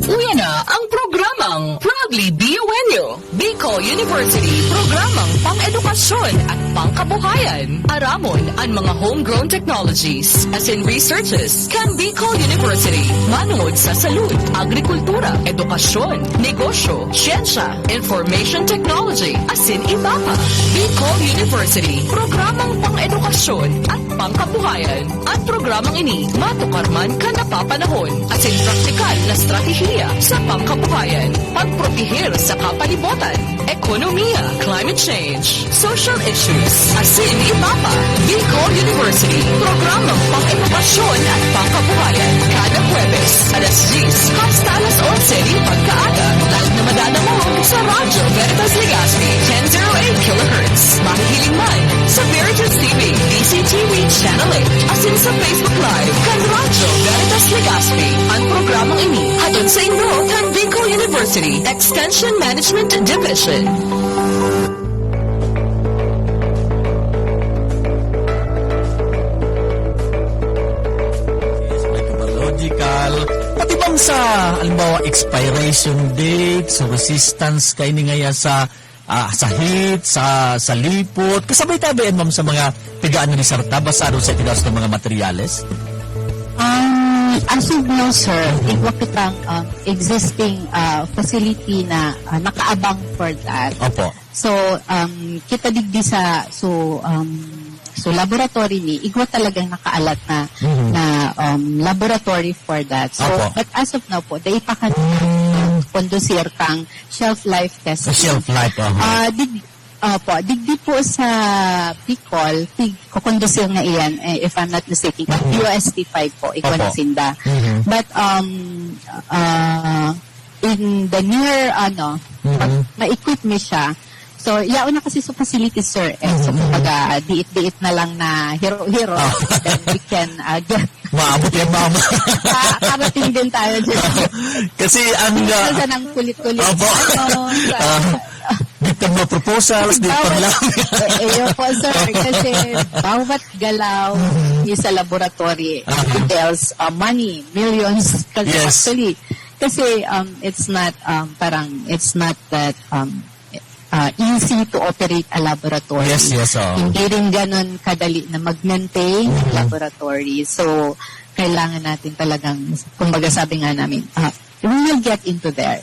Uya na ang programang Proudly BUNU, Bicol University, programang pang-edukasyon at pangkabuhayan. Aramon ang mga homegrown technologies as in researches kan Bicol University. Manood sa salud, agrikultura, edukasyon, negosyo, siyensya, information technology, as in iba pa. Bicol University, programang pang-edukasyon at pangkabuhayan. At programang ini, matukar man ka napapanahon as in praktikal na strategiya sa pangkabuhayan, pagpropihir sa kapalibutan, ekonomiya, climate change, social issues, asin iba pa. Bicol University, programang pang-edukasyon at pangkabuhayan, kada Huwebes, alas 10 hasta alas 11 ng pagkaaga, live na madadamog sa Radyo Veritas Legazpi, 1008 kHz. Mahihiling man sa Veritas TV, DCTV Channel 8, asin sa Facebook Live, kan Radyo Veritas Legazpi. Ang programang ini, hatod sa inyo, kan Bicol University, Extension Management Division. Pati bang sa, halimbawa, expiration date, so resistance, kay ni ngaya sa sa heat, sa lipot. Kasabay tayo ma'am sa mga tigaan ni Sarta basado sa tigas ng mga materyales? As of now, sir, igwa kitang existing facility na nakaabang for that. Opo. So, kita digdi sa laboratory ni igwa talagang nakaalat na laboratory for that. So, Opo. but as of now po, dahil pa ka kondusir kang shelf life test. Shelf life, digdi po sa Bicol, kukondusir nga iyan, if I'm not mistaken, UST 5 po, igwa na sinda. But, in the near, ma-equip mo siya. So, yaon na kasi sa facility, sir. So, kumbaga, diit-diit na lang na hero-hero. Then we can get... Maabot yan, ma'am. Karating din tayo dyan. Kasi ang... Kasi ng kulit-kulit. Dito mga proposals, dito pang lang. Ayun po, sir. Kasi bawat galaw sa laboratory entails money, millions. Kasi actually, kasi it's not it's not that easy to operate a laboratory. Yes. Hindi rin ganun kadali na mag-maintain laboratory. So, kailangan natin talagang, kumbaga sabi nga namin, we will get into there.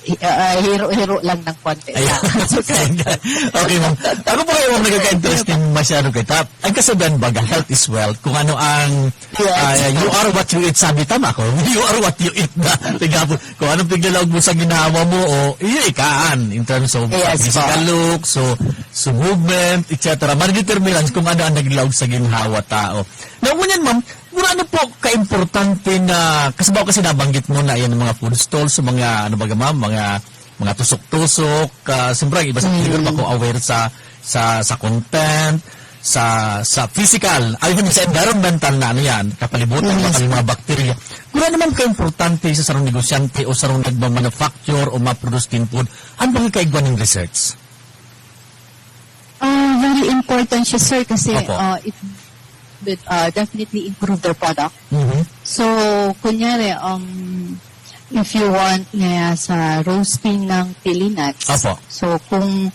Hero-hero lang ng konti. Okay, ma'am. Ako po kayo nagkaka-interesting masyado kita. Ang kasabihan baga, health is wealth. Kung ano ang you are what you eat, sabi tama ko. You are what you eat na. Kung anong piglalaog mo sa ginawa mo o iikaan in terms of physical look, so movement, etc. Marideterminans kung ano ang naglaog sa ginhawa tao. Now, ngunyan, ma'am, kung ano po ka-importante na, kasi nabanggit mo na yan ng mga food stalls, mga, mga tusok-tusok, siyempre, iba sa figure ba kung aware sa content, sa physical, ayun sa environmental na yan, kapalibutan ng mga bakterya. Kung ano naman ka-importante sa sarong negosyante o sarong nagmamanufacture o ma-produce tin food, ano bang kaigwan ng research? Very important siya, sir, kasi it would definitely improve their product. So, kunyari, if you want na sa roasting ng pili nuts, so kung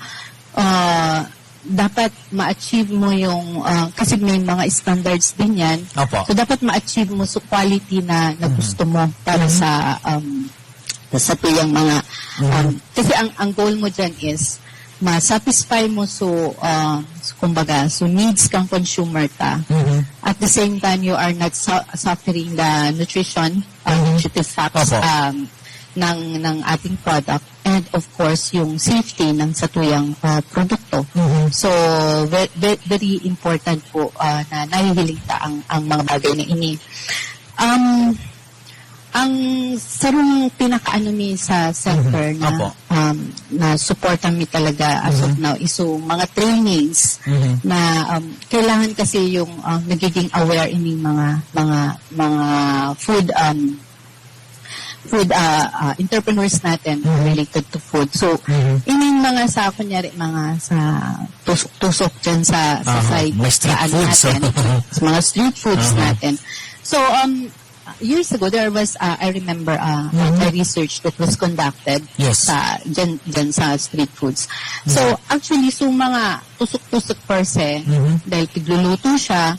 dapat ma-achieve mo yung, kasi may mga standards din yan, so dapat ma-achieve mo sa quality na gusto mo para sa tuyang mga, kasi ang goal mo dyan is, ma-satisfy mo kumbaga, needs kang consumer ta. At the same time, you are not suffering the nutritive facts ng ating product. And of course, yung safety ng satuyang produkto. So, very important po na nahihiling ta ang mga bagay na ini. Ang sarong pinakaano mi sa center na supportan mi talaga as of now is mga trainings na kailangan kasi yung nagiging aware ini mga food entrepreneurs natin related to food. So, ini mga sa kunyari mga sa tusok dyan sa side natin, sa mga street foods natin. So, years ago, there was, I remember, a research that was conducted dyan sa street foods. So, actually, mga tusok-tusok per se, dahil tigluluto siya,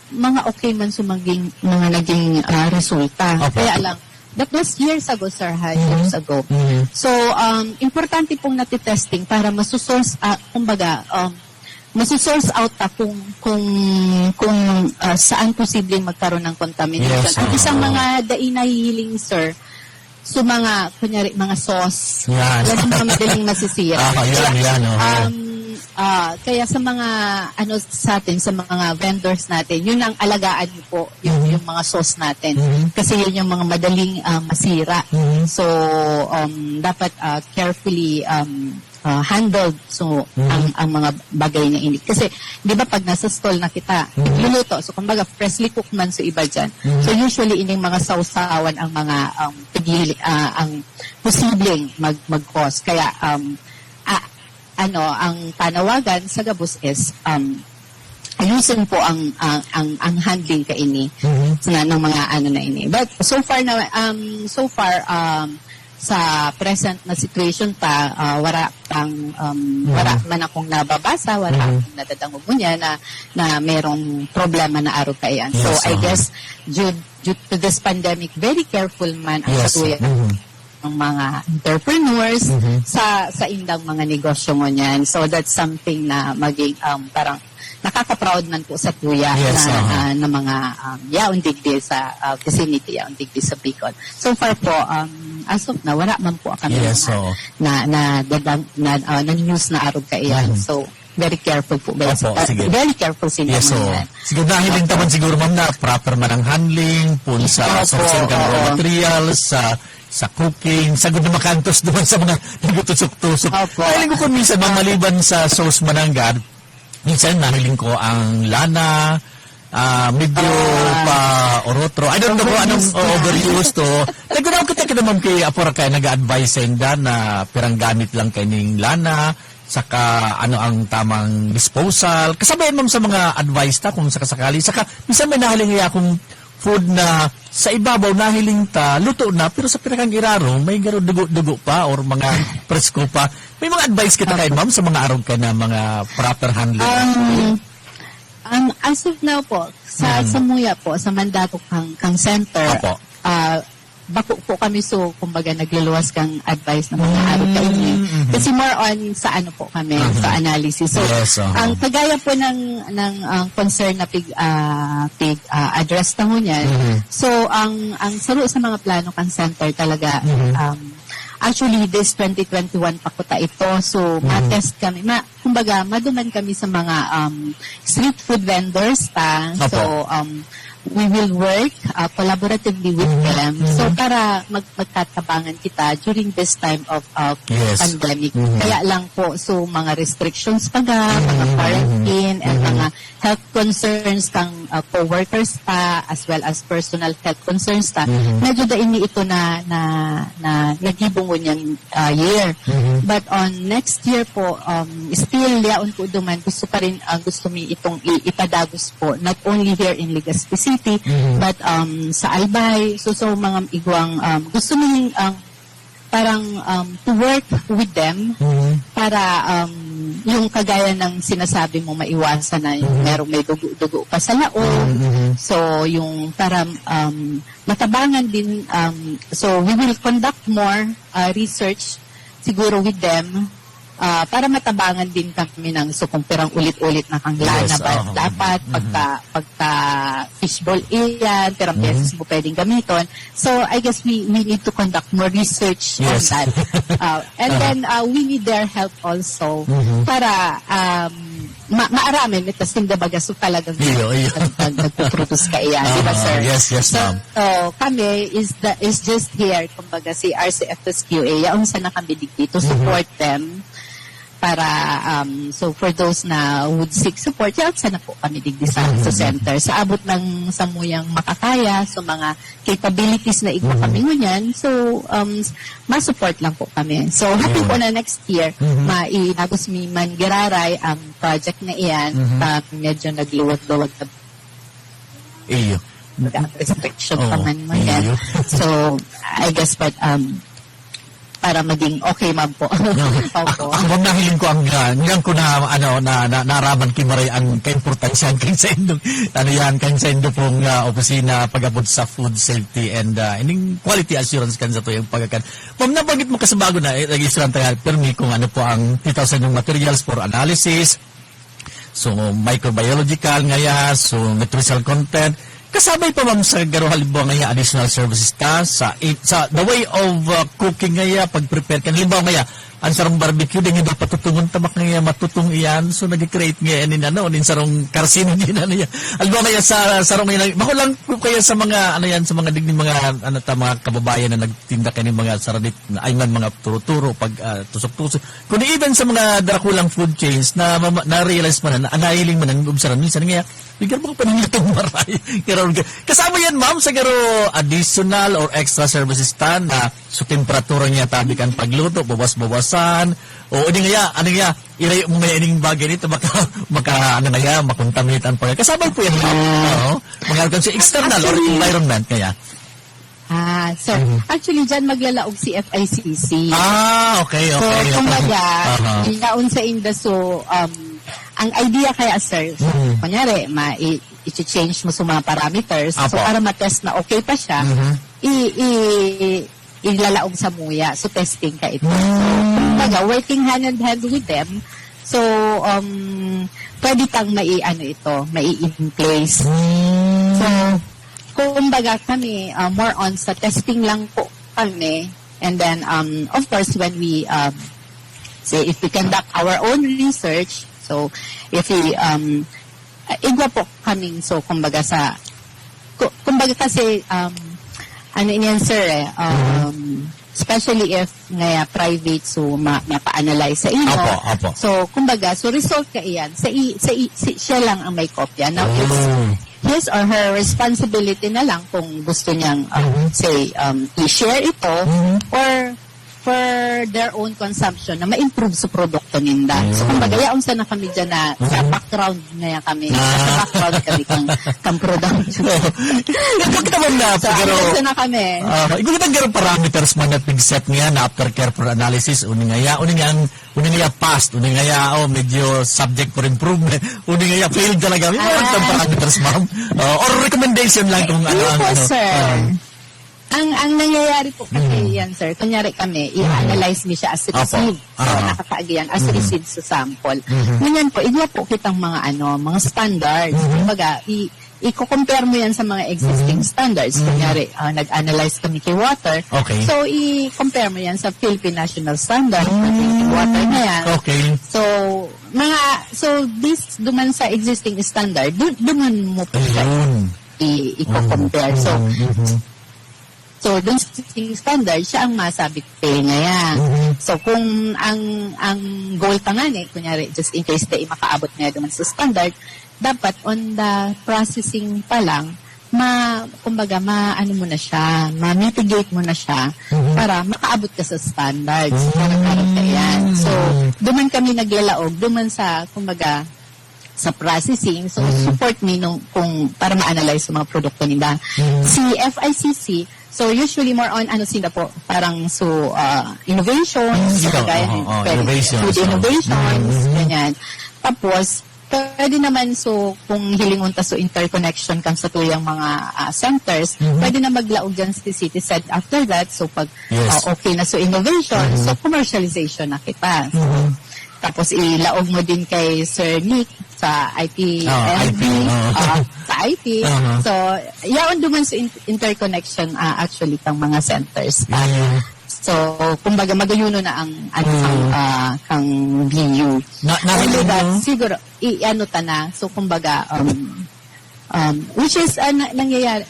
mga okay man maging mga naging resulta. Kaya lang, that was years ago, sir, years ago. So, importante pong natitesting para masusource, kumbaga, masusource out kung saan posibleng magkaroon ng contamination. Ang isang mga nahihiling, sir, so mga, kunyari, mga sauce. Yan ang mga madaling masisira. Kaya sa mga, sa atin, sa mga vendors natin, yun ang alagaan niyo po, yung mga sauce natin. Kasi yun yung mga madaling masira. So, dapat carefully handled ang mga bagay na ini. Kasi, di ba pag nasa stall na kita, luluto, so kumbaga freshly cooked man sa iba dyan. So usually, ining mga sausawan ang mga ang posibleng mag-cause. Kaya, ang panawagan sa gabos is, ayusin po ang handling kaini ng mga na ini. But so far sa present na situation pa, wala man akong nababasa, wala akong nadadangog mo niya na merong problema na araw kayan. So, I guess, due to this pandemic, very careful man ang katuyan ng mga entrepreneurs sa indang mga negosyo mo niyan. So, that's something na maging parang nakaka-proud man po sa tuya na mga yaon digdi sa vicinity, yaon digdi sa Bicol. So far po, as of na, wala man po kami na news na arog kaiyan. So, very careful po. Very careful sila. Yes, so, siguro dahil din taman siguro ma'am na proper man ang handling, po sa sourcing ng raw materials, sa cooking, sagod na makantos doon sa mga nagtutusok-tusok. Nahiling ko kung minsan, maliban sa sauce mananggad, minsan nahiling ko ang lana, medyo pa orotro. I don't know kung anong overuse to. Nagkunaw kita naman kay Apura kaya nag-advise sa inda na pirang gamit lang kayong lana, saka ano ang tamang disposal. Kasabay ma'am sa mga advice ta kung sakasakali. Saka minsan may nahiling akong food na sa ibabaw nahiling ta, luto na, pero sa pinakang iraro, may garo dugo-dugo pa or mga presko pa. May mga advice kita kayo, ma'am, sa mga arog ka na mga proper handling? As of now po, sa Muya po, sa Mandato kang center, bako po kami kumbaga nagluluwas kang advice ng mga arog kayo. Kasi more on sa ano po kami, sa analysis. So, ang kagaya po ng concern na address na mo niyan. So, ang saro sa mga plano kang center talaga, actually, this 2021 pa ko ito. So, ma-test kami. Kumbaga, maduman kami sa mga street food vendors. So, we will work collaboratively with them. So, para magtatabangan kita during this time of pandemic. Kaya lang po, so, mga restrictions mga quarantine, and mga health concerns kang co-workers pa, as well as personal health concerns pa. Medyo ini ito na nagibong niyang year. But on next year po, still yaon po duman, gusto pa rin, gusto mi itong ipadagos po, not only here in Legazpi City, but sa Albay, so mga igwang, gusto mi parang to work with them para yung kagaya ng sinasabi mo maiwasan na yung may dugo pa sa laon. So yung para matabangan din, so we will conduct more research siguro with them para matabangan din kami ng kung pirang ulit-ulit na kang lana ba dapat pagka fishbowl iyan, pirang beses mo pwedeng gamiton. So I guess we need to conduct more research on that. And then we need their help also para maaramin ito sindabaga so talagang nagpo-produce ka iyan, di ba sir? Yes, ma'am. So kami is just here, kumbaga si RCFSQA, yaon sa kami dito support them para so for those na would seek support, yaon sana po kami digdi sa center sa abot ng samuyang makakaya, so mga capabilities na igwa kami ngunyan, so ma-support lang po kami. So happy po na next year mailagos mi man giraray ang project na iyan, medyo nagluwag-luwag na restriction pa man mo yan. So I guess but para maging okay ma'am po. Ako nahiling ko ang ngayon ko na naraman kimaray ang kaimportansya kay sa indong sa indong pong opisina pag-abot sa food safety and ining quality assurance kan sa to yung pagkakan. Ma'am, nabanggit mo kasi bago na registrant tayo permi kung ano po ang 3,000 yung materials for analysis, so microbiological ngaya, so nutritional content. Kasabay pa ma'am sa garo halimbawa ngaya additional services ta sa the way of cooking ngaya, pag-prepare kan halimbawa ngaya ang sarong barbecue din dapat tutungon tabak ngaya matutong iyan, so nag-create ngaya nin sarong carcinogen niya halimbawa ngaya sa sarong ngaya makulang kaya sa mga sa mga digning mga mga kababayan na nagtinda kani mga saradit na ayman mga turo-turo pag tusok-tusok kundi even sa mga darakulang food chains na realize man na anahiling man ang observan minsan ngaya bigyan mo ka pa ng itong maray. Kasama yan, ma'am, sa garo additional or extra services na so temperatura niya tabi kan pagluto, bawas-bawasan, o ano nga, iray mo may ining bagay nito, makontaminate ang pagkain. Kasama po yan, ma'am. Mga sa external or environment, kaya. So, actually, dyan maglalaog si FICC. Okay. So, kumbaga, Uh-huh. ilaon sa inda, so, ang idea kaya, sir, so, kunyari, i-change mo sa mga parameters, so, para matest na okay pa siya, ilalaog sa muya. So, testing ka ito. So, kumbaga, working hand in hand with them, so, pwede kang mai-in place. So, kumbaga kami, more on sa testing lang po kami. And then, of course, when we, say, if we conduct our own research, so, if we, igwa po kaming, so, kumbaga kumbaga kasi, ano yan, sir, especially if ngaya private, so, mapa-analyze sa inyo. Apo. So, kumbaga, so, result ka iyan. Siya lang ang may kopya. Now, it's his or her responsibility na lang kung gusto niyang, say, i-share ito or for their own consumption na ma-improve sa produkto ninda. So, kumbaga, yaon sa na kami dyan na sa background na yan kami. Sa background kami kang production. Ikaw naman na, so, sa na kami. Ikaw naman gano'ng parameters man at big-set niya na aftercare for analysis, uning nga past, uning nga medyo subject for improvement, uning nga failed talaga. May mga parameters, ma'am? Or recommendation lang kung ano. Sir. Ang nangyayari po kasi yan, sir, kunyari kami, i-analyze mo siya as received. So, nakakaagi yan, as received sa sample. Ganyan po, igwa po kitang mga standards. Kumbaga, i-compare mo yan sa mga existing standards. Kunyari, nag-analyze kami kay water. Okay. So, i-compare mo yan sa Philippine National Standard na drinking water na yan. Okay. So, this duman sa existing standard, duman mo po siya i-compare. So, dun sa existing standard, siya ang masabi fail na yan. So, kung ang goal pa nga kunyari, just in case na makaabot na duman sa standard, dapat on the processing pa lang, kumbaga, mo na siya, ma-mitigate mo na siya, para makaabot ka sa standards. Para yan. So, duman kami naglalaog, duman sa, kumbaga, sa processing. So, support me para ma-analyze yung mga produkto nila. Si FICC, so usually more on parang innovations, innovations, ganyan. Tapos pwede naman kung hilingon ta interconnection kan sa tuyang mga centers, pwede na maglaog dyan sa city set after that. So pag okay na innovation, so commercialization na kita. Tapos ilaog mo din kay Sir Nick sa IPLB, sa IP. So, yaon duman sa interconnection actually kang mga centers. So, kumbaga magayuno na ang kang BU. Siguro ta na. So, kumbaga which is nangyayari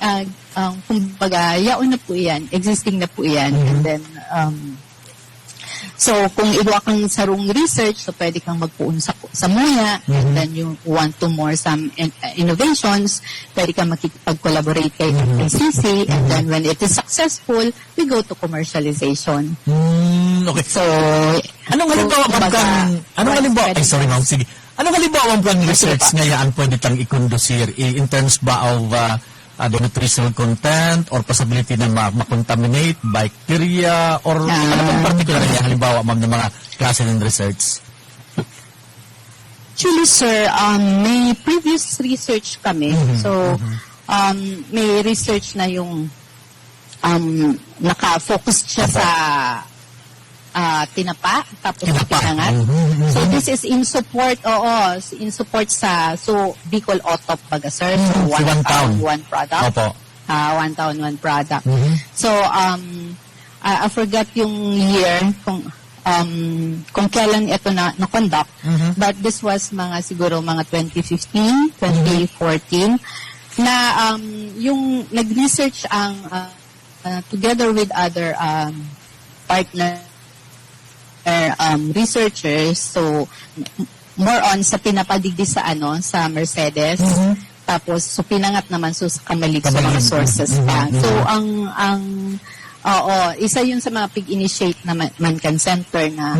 kumbaga yaon na po iyan, existing na po iyan. And then so, kung iwa kang sarong research, so pwede kang magpuun sa muya, and then you want to more some innovations, pwede kang makikipag-collaborate kay FICC, and then when it is successful, we go to commercialization. Okay. So, anong halimbawa, sorry ma'am, sige. Anong halimbawa ang research ngayon pwede tang ikondusir in terms ba of the nutritional content or possibility na ma-contaminate bacteria or ano pang particular niya halimbawa ma'am ng mga klase ng research? Actually, sir, may previous research kami. So, may research na yung naka-focus siya sa tinapa, tapos pinangat. So, this is in support, in support sa, Bicol OTOP baga, sir. So, one town, one product. Opo. One town, one product. So, I forgot yung year, kung kailan ito na-conduct, but this was siguro mga 2015, 2014, na yung nag-research together with other partner researchers, so more on sa pinapadigdi sa Mercedes, tapos pinangat naman sa Kamalig sa mga sources pa. So isa yun sa mga pig-initiate na Mancan Center na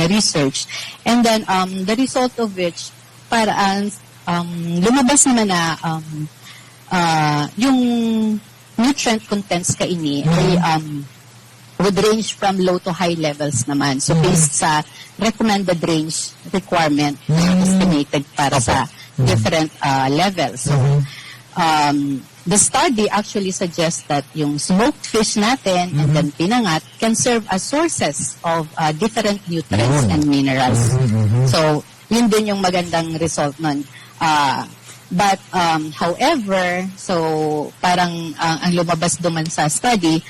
research. And then the result of which lumabas naman na yung nutrient contents kaini ay would range from low to high levels naman. So based sa recommended range requirement estimated para sa different levels. So the study actually suggests that yung smoked fish natin and then pinangat can serve as sources of different nutrients and minerals. So yun din yung magandang result nun. But however, so parang ang lumabas duman sa study,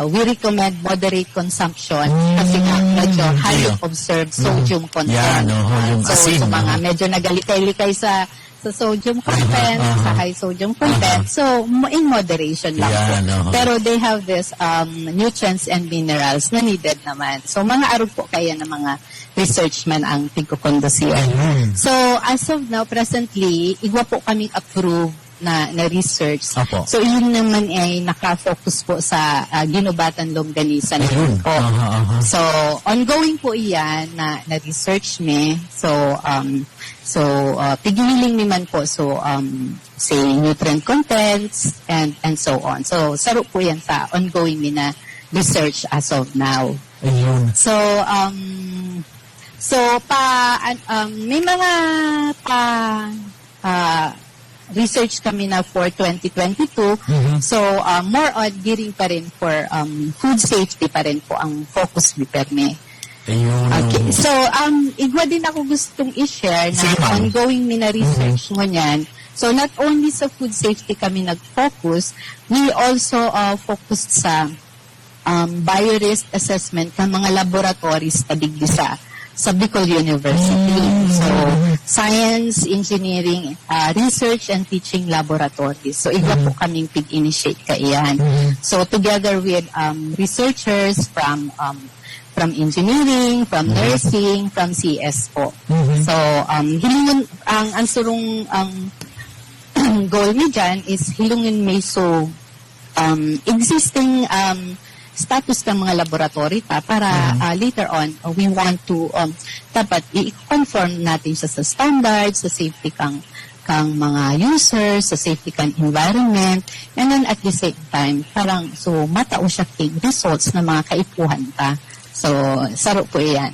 we recommend moderate consumption kasi nga medyo high observed sodium content. So mga medyo nagalikay-likay sa sodium content, sa high sodium content. So, in moderation lang po. Pero they have this nutrients and minerals na needed naman. So, mga arog po kaya ng mga research man ang tigkukondosiya. So, as of now, presently, igwa po kaming approve na research. So, yun naman ay nakafocus po sa ginubatan longganisa naman po. So, ongoing po iyan na research me. So, pigiling naman po. So, say, nutrient contents and so on. So, saro po yan sa ongoing na research as of now. So, may mga research kami na for 2022. So, more on gearing pa rin for food safety pa rin po ang focus ni Perme. Okay. So, igwa din ako gustong i-share na ongoing na research ngunyan. So, not only sa food safety kami nag-focus, we also focused sa biorisk assessment ng mga laboratories tadigdi sa Bicol University. So, science, engineering, research and teaching laboratories. So, igwa po kaming pig-initiate kaiyan. So, together with researchers from engineering, from nursing, from CS po. So, hilungan, ang ansurong goal ni dyan is hilungan may so existing status ng mga laboratory para later on, we want to dapat i-conform natin siya sa standards, sa safety kang mga users, sa safety kang environment, and then at the same time, parang so matao siya king results na mga kaipuhan ta. So, saro po yan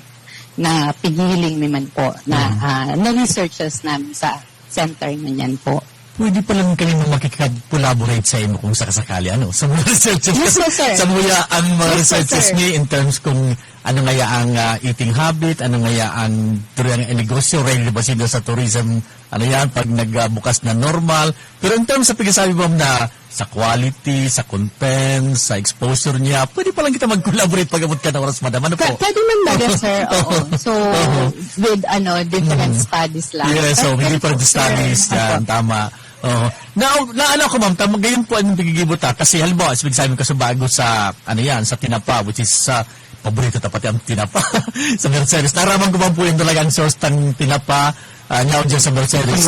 na pigiling naman po na researchers namin sa center na yan po. Pwede pa lang kami makikag-collaborate sa inyo kung sakasakali, sa mga researchers. Yes, sir. Sa ang mga researchers niya in terms kung ano nga ang eating habit, ano nga ang turang negosyo, relevant ba sila sa tourism, pag nagbukas na normal. Pero in terms sa pagkasabi mo na sa quality, sa content, sa exposure niya, pwede pa lang kita mag-collaborate pag-abot ka na oras, madam. Ano po? Pwede man ba, sir? Oo. So, with different studies lang. Yes, so different studies yan, tama. Naano ko ma'am, ngayon po ang pagigibota kasi halimbawa, sabi ko sa bago sa sa tinapa, which is paborito tapat ang tinapa sa Mercedes. Naraman ko ba po yung talagang source ng tinapa niya dyan sa Mercedes.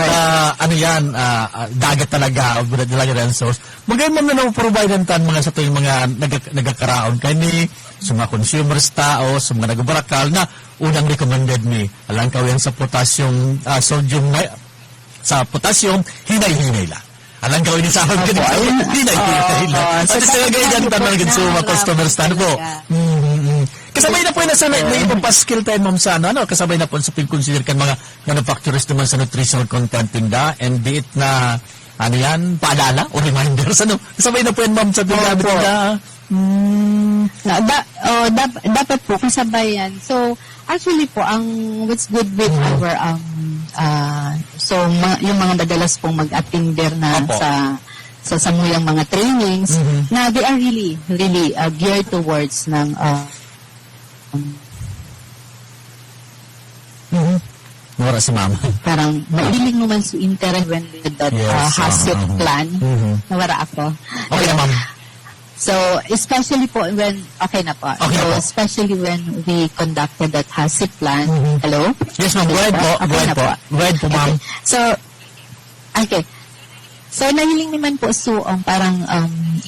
Dagat talaga, talaga ang source. Magayon ma'am na provide ng mga sa yung mga nagkakaraon kani sa mga consumers tao, sa mga nagbarakal na unang recommended me. Alang kawin sa potassium, sodium sa potassium, hinay-hinay lang. Alang gawin sa akin ka hinay-hinay lang. At sa ganyan tanong ng consumer customers na po. Kasabay na po na sa may ipapaskill tayo ma'am sa kasabay na po sa pag-consider kan mga manufacturers naman sa nutritional content tinda and be it na paalala o reminders kasabay na po yan ma'am sa tinda. Dapat po kasabay yan. So, actually po, what's good with our yung mga madalas pong mag-attender na sa samuyang mga trainings na they are really geared towards ng Mura si mama. Parang mailing naman sa interest when that HACCP plan. Nawara ako. Okay na ma'am. So, especially po when, okay na po. Okay so, na po. especially when we conducted that HACCP plan. Hello? Yes ma'am, go ahead po. Okay na po. Go ahead po ma'am. Okay. So, nahiling naman po parang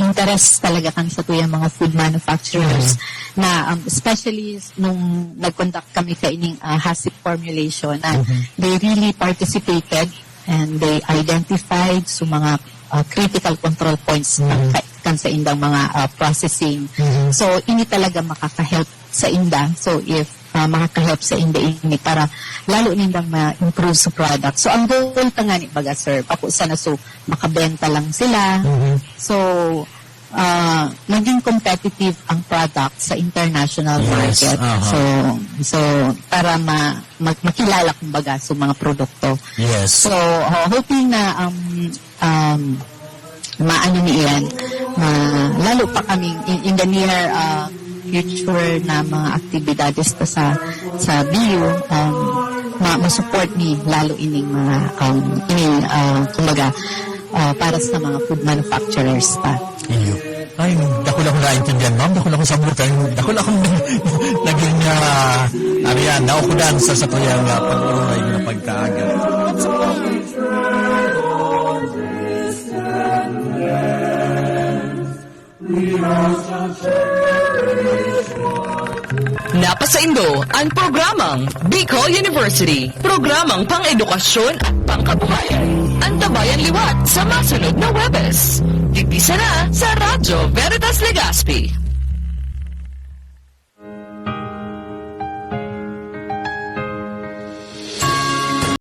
interest talaga kan sa tuyang mga food manufacturers na especially nung nag-conduct kami kaining HACCP formulation na they really participated and they identified mga critical control points kan kan sa indang mga processing. So ini talaga makaka-help sa inda. So if makaka-help sa inda ini para lalo nindang ma-improve sa product. So ang goal tangani baga sir, ako sana so makabenta lang sila. So maging competitive ang product sa international market. So para makilala kumbaga sa mga produkto. Yes. So hoping na maano niyan, lalo pa kaming in the near future na mga aktibidades pa sa BU, ma-support ni lalo ining mga kumbaga para sa mga food manufacturers pa. Iyo. Ay, dako lang naintindihan, ma'am. Dako lang sabutan. Dako lang naging naukudan sa tuyang pag-uray na pagkaaga. Napasaindo ang programang Bicol University. Programang pang-edukasyon at pangkabuhayan. Antabayan liwat sa masunod na Webes. Tigisa na sa Radyo Veritas Legazpi.